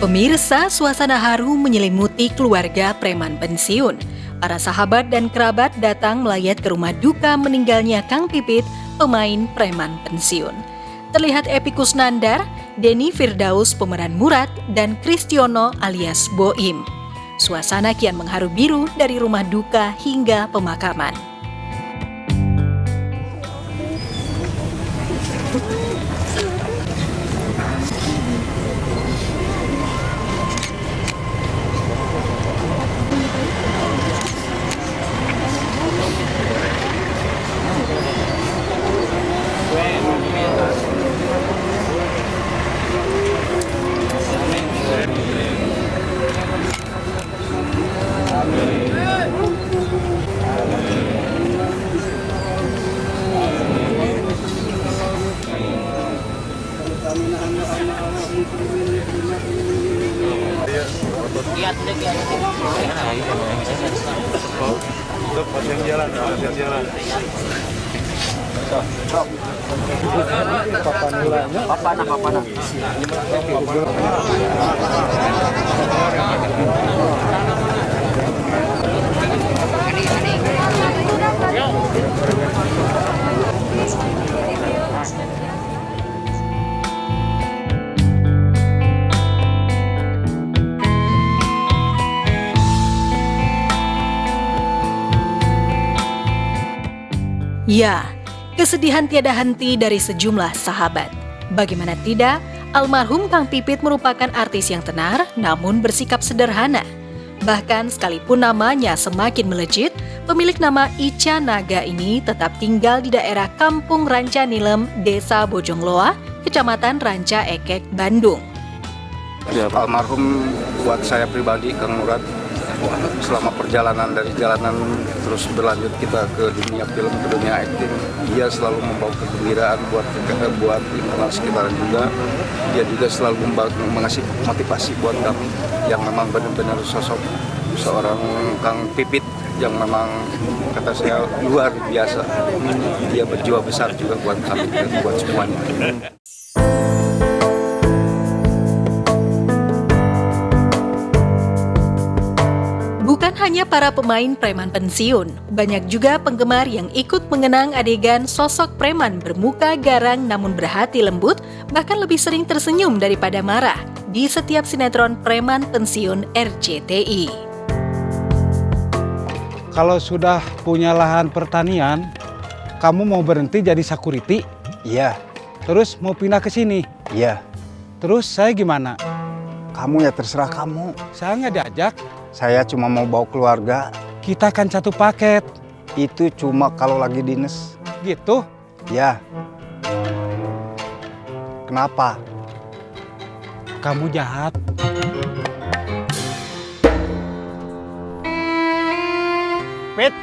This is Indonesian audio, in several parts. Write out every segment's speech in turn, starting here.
Pemirsa, suasana haru menyelimuti keluarga preman pensiun. Para sahabat dan kerabat datang melayat ke rumah duka meninggalnya Kang Pipit, pemain preman pensiun. Terlihat Epy Kusnandar, Denny Firdaus pemeran Murad, dan Kristiono alias Boim. Suasana kian mengharu biru dari rumah duka hingga pemakaman. Ya, kesedihan tiada henti dari sejumlah sahabat. Bagaimana tidak, almarhum Kang Pipit merupakan artis yang tenar namun bersikap sederhana. Bahkan sekalipun namanya semakin melejit, pemilik nama Ica Naga ini tetap tinggal di daerah Kampung Ranca Nilem, Desa Bojongloa, Kecamatan Ranca Ekek, Bandung. Ya, almarhum buat saya pribadi, Kang Murad, selama perjalanan dari jalanan terus berlanjut kita ke dunia film, ke dunia akting, dia selalu membawa kegembiraan buat internal sekitaran juga. Dia juga selalu mengasih motivasi buat kami yang memang benar-benar sosok seorang Kang Pipit yang memang kata saya luar biasa. Dia berjiwa besar juga buat kami dan buat semuanya. Bukan hanya para pemain preman pensiun, banyak juga penggemar yang ikut mengenang adegan sosok preman bermuka garang namun berhati lembut, bahkan lebih sering tersenyum daripada marah di setiap sinetron preman pensiun RCTI. Kalau sudah punya lahan pertanian, kamu mau berhenti jadi security? Iya. Terus mau pindah ke sini? Iya. Terus saya gimana? Kamu ya terserah kamu. Saya nggak diajak. Saya cuma mau bawa keluarga. Kita kan satu paket. Itu cuma kalau lagi dinas. Gitu? Ya. Kenapa? Kamu jahat. Pit,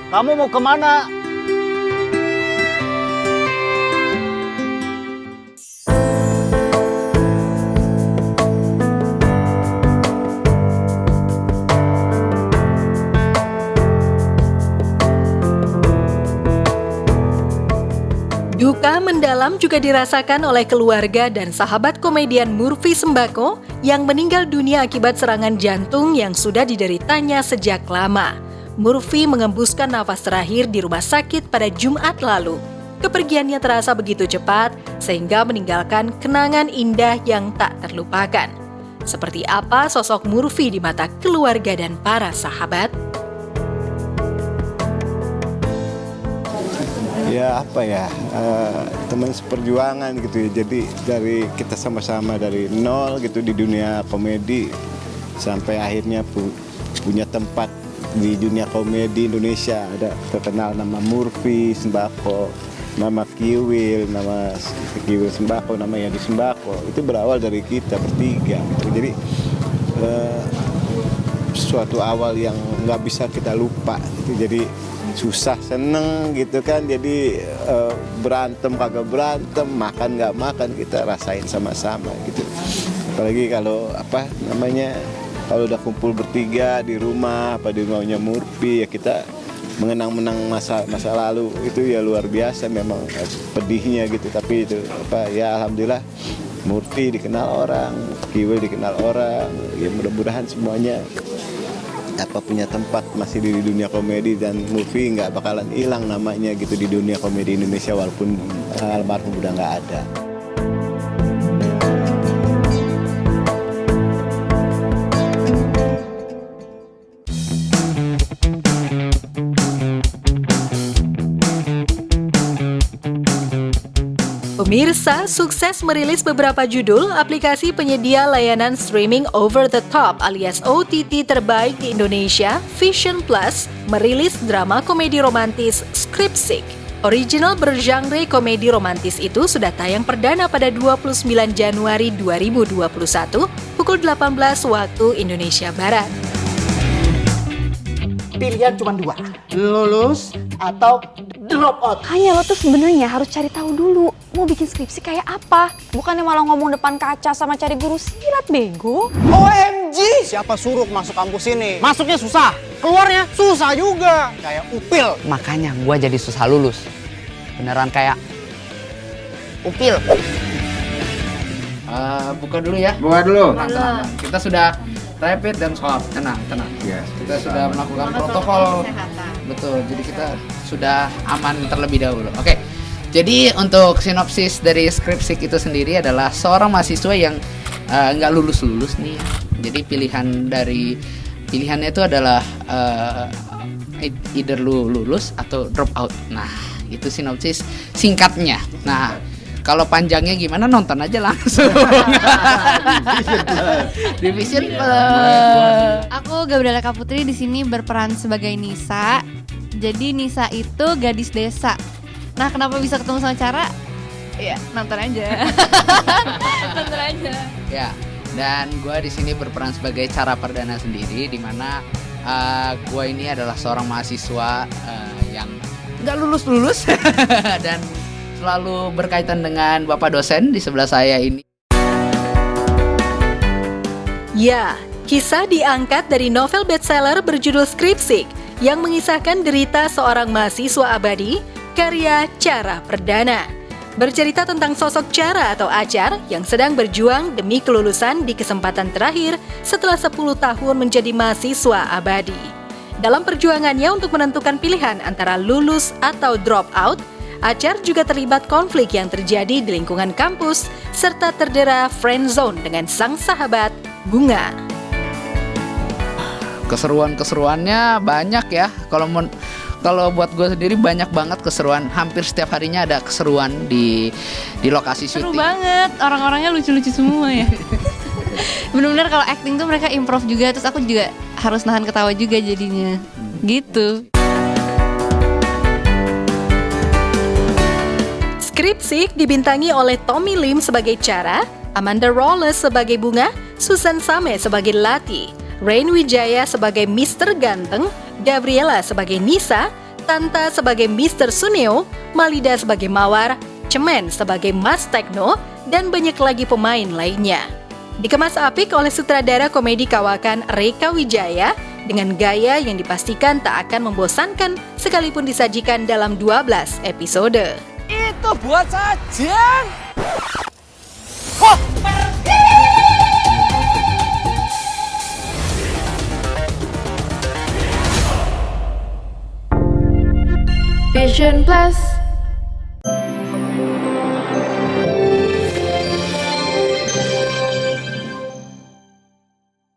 kamu mau kemana? Duka mendalam juga dirasakan oleh keluarga dan sahabat komedian Murphy Sembako yang meninggal dunia akibat serangan jantung yang sudah dideritanya sejak lama. Murphy mengembuskan nafas terakhir di rumah sakit pada Jumat lalu. Kepergiannya terasa begitu cepat sehingga meninggalkan kenangan indah yang tak terlupakan. Seperti apa sosok Murphy di mata keluarga dan para sahabat? Ya apa ya, teman seperjuangan gitu ya. Jadi dari kita sama-sama dari nol gitu di dunia komedi sampai akhirnya punya tempat di dunia komedi Indonesia. Ada terkenal nama Murphy Sembako, nama Kiwil, nama Kiwil Sembako, nama Yadi Sembako. Itu berawal dari kita bertiga gitu. Jadi suatu awal yang nggak bisa kita lupa gitu. Jadi susah seneng gitu kan, jadi berantem kagak berantem, makan nggak makan, kita rasain sama-sama gitu. Apalagi kalau kalau udah kumpul bertiga di rumah di rumahnya Murphy, ya kita mengenang masa lalu itu ya luar biasa memang pedihnya gitu. Tapi itu ya alhamdulillah Murphy dikenal orang, Kiwil dikenal orang. Ya mudah-mudahan semuanya punya tempat masih di dunia komedi, dan Murphy nggak bakalan hilang namanya gitu di dunia komedi Indonesia walaupun almarhum udah nggak ada. Pemirsa sukses merilis beberapa judul aplikasi penyedia layanan streaming over the top alias OTT terbaik di Indonesia. Vision Plus merilis drama komedi romantis Skripsik. Original bergenre komedi romantis itu sudah tayang perdana pada 29 Januari 2021 pukul 18 waktu Indonesia Barat. Pilihan cuma dua, lulus atau drop out. Makanya lo tuh sebenarnya harus cari tahu dulu mau bikin skripsi kayak apa. Bukannya malah ngomong depan kaca sama cari guru silat, bego. OMG! Siapa suruh masuk kampus ini? Masuknya susah, keluarnya susah juga. Kayak upil. Makanya gua jadi susah lulus. Beneran kayak upil. Buka dulu ya. Buka dulu. Tenang. Kita sudah rapid dan swab. Tenang. Yes, Kita sudah melakukan protokol. Betul. Jadi kita sudah aman terlebih dahulu. Oke. Jadi untuk sinopsis dari Skripsik itu sendiri adalah seorang mahasiswa yang nggak lulus nih. Jadi pilihannya itu adalah either lu lulus atau drop out. Nah, itu sinopsis singkatnya. Nah, kalau panjangnya gimana nonton aja langsung. Division Plus. Aku Gabriela Kaputri di sini berperan sebagai Nisa. Jadi Nisa itu gadis desa. Nah, kenapa bisa ketemu sama Cara? Ya, nonton aja. Nonton aja. Ya, dan gue di sini berperan sebagai Cara Perdana sendiri, di mana gue ini adalah seorang mahasiswa yang nggak lulus dan selalu berkaitan dengan bapak dosen di sebelah saya ini. Ya, kisah diangkat dari novel bestseller berjudul Skripsik yang mengisahkan derita seorang mahasiswa abadi karya Cara Perdana. Bercerita tentang sosok Cara atau Acar yang sedang berjuang demi kelulusan di kesempatan terakhir setelah 10 tahun menjadi mahasiswa abadi. Dalam perjuangannya untuk menentukan pilihan antara lulus atau drop out, Acar juga terlibat konflik yang terjadi di lingkungan kampus serta terdera friendzone dengan sang sahabat Bunga. Keseruannya banyak ya. Kalau buat gue sendiri banyak banget keseruan. Hampir setiap harinya ada keseruan di lokasi syuting. Seru banget, orang-orangnya lucu-lucu semua ya. Bener-bener kalau acting tuh mereka improv juga, terus aku juga harus nahan ketawa juga jadinya. Gitu. Skripsik dibintangi oleh Tommy Lim sebagai Cara, Amanda Rawless sebagai Bunga, Susan Same sebagai Lati, Rain Wijaya sebagai Mr. Ganteng, Gabriela sebagai Nisa, Tanta sebagai Mr. Suneo, Malida sebagai Mawar, Cemen sebagai Mas Tekno, dan banyak lagi pemain lainnya. Dikemas apik oleh sutradara komedi kawakan Reka Wijaya dengan gaya yang dipastikan tak akan membosankan sekalipun disajikan dalam 12 episode. Itu buat sajian. Vision Plus.